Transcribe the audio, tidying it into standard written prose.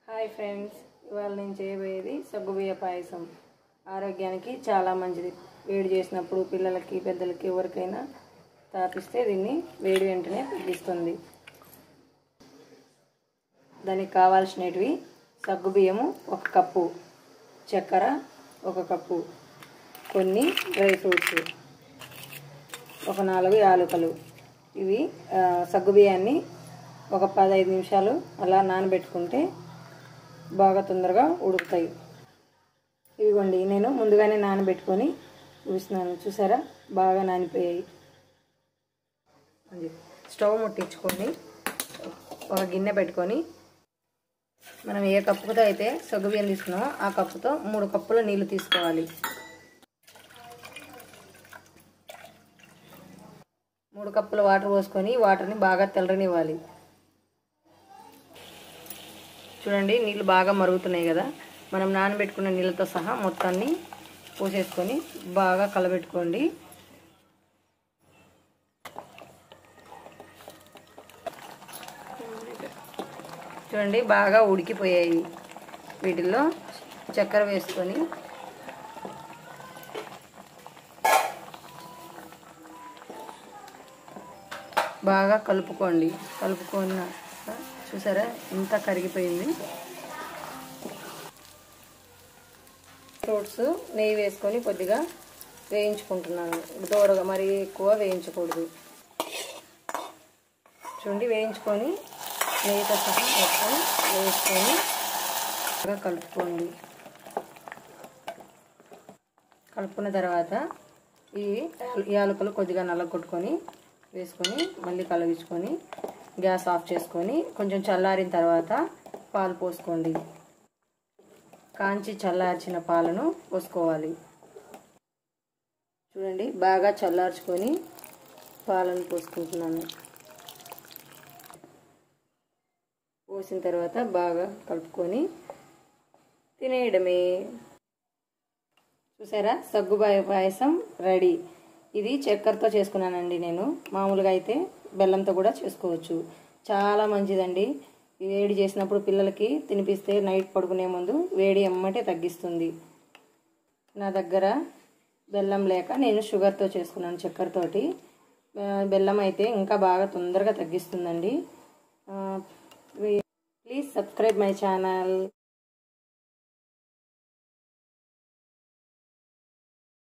Hi friends, ఇవాళ నేను చేయబోయేది సగ్గుబియ్య పాయసం. ఆరోగ్యానికి చాలా మంచిది. వేడి చేసినప్పుడు పిల్లలకి పెద్దలకి ఎవరికైనా తాపిస్తే దీన్ని వేడి వెంటనే తగ్గిస్తుంది. దానికి కావాల్సినవి సగ్గుబియ్యము 1 కప్పు, చక్కెర 1 కప్పు, కొన్ని డ్రై ఫ్రూట్స్, ఒక 4 యాలకులు. ఇవి సగ్గుబియ్యాన్ని ఒక 15 నిమిషాలు అలా నానబెట్టుకుంటే బాగా తొందరగా ఉడుకుతాయి. ఇవిగోండి, నేను ముందుగానే నానబెట్టుకొని చూస్తున్నాను. చూసారా, బాగా నానిపోయాయి. స్టవ్ ముట్టించుకొని ఒక గిన్నె పెట్టుకొని మనం ఏ కప్పుతో అయితే సగ్గుబియ్యం తీసుకున్నామో ఆ కప్పుతో 3 కప్పుల నీళ్లు తీసుకోవాలి. 3 కప్పుల వాటర్ పోసుకొని వాటర్ని బాగా తెల్లనివ్వాలి. చూడండి, నీళ్ళు బాగా మరుగుతున్నాయి కదా. మనం నానబెట్టుకున్న నీళ్ళతో సహా మొత్తాన్ని పోసేసుకొని బాగా కలబెట్టుకోండి. చూడండి, బాగా ఉడికిపోయాయి. వీటిల్లో చక్కెర వేసుకొని బాగా కలుపుకోండి. చూసారా, ఇంత కరిగిపోయింది. ఫ్రూట్స్ నెయ్యి వేసుకొని కొద్దిగా వేయించుకుంటున్నాను. దూరగా మరీ ఎక్కువ వేయించకూడదు. చూడండి, వేయించుకొని నెయ్యితో సహా మొత్తం వేసుకొని బాగా కలుపుకోండి. కలుపుకున్న తర్వాత ఈ యాలకులు కొద్దిగా నల్లగొట్టుకొని వేసుకొని మళ్ళీ కలగించుకొని గ్యాస్ ఆఫ్ చేసుకొని కొంచెం చల్లారిన తర్వాత పాలు పోసుకోండి. కాంచి చల్లార్చిన పాలను పోసుకోవాలి. చూడండి, బాగా చల్లార్చుకొని పాలను పోసుకుంటున్నాను. పోసిన తర్వాత బాగా కలుపుకొని తినేయడమే. చూసారా, సగ్గుబియ్య పాయసం రెడీ. ఇది చక్కెరతో చేసుకున్నానండి నేను. మామూలుగా అయితే బెల్లంతో కూడా చేసుకోవచ్చు. చాలా మంచిదండి. వేడి చేసినప్పుడు పిల్లలకి తినిపిస్తే నైట్ పడుకునే ముందు వేడి ఎమ్మటే తగ్గిస్తుంది. నా దగ్గర బెల్లం లేక నేను షుగర్తో చేసుకున్నాను, చక్కెరతోటి. బెల్లం అయితే ఇంకా బాగా తొందరగా తగ్గిస్తుందండి. Please subscribe my channel.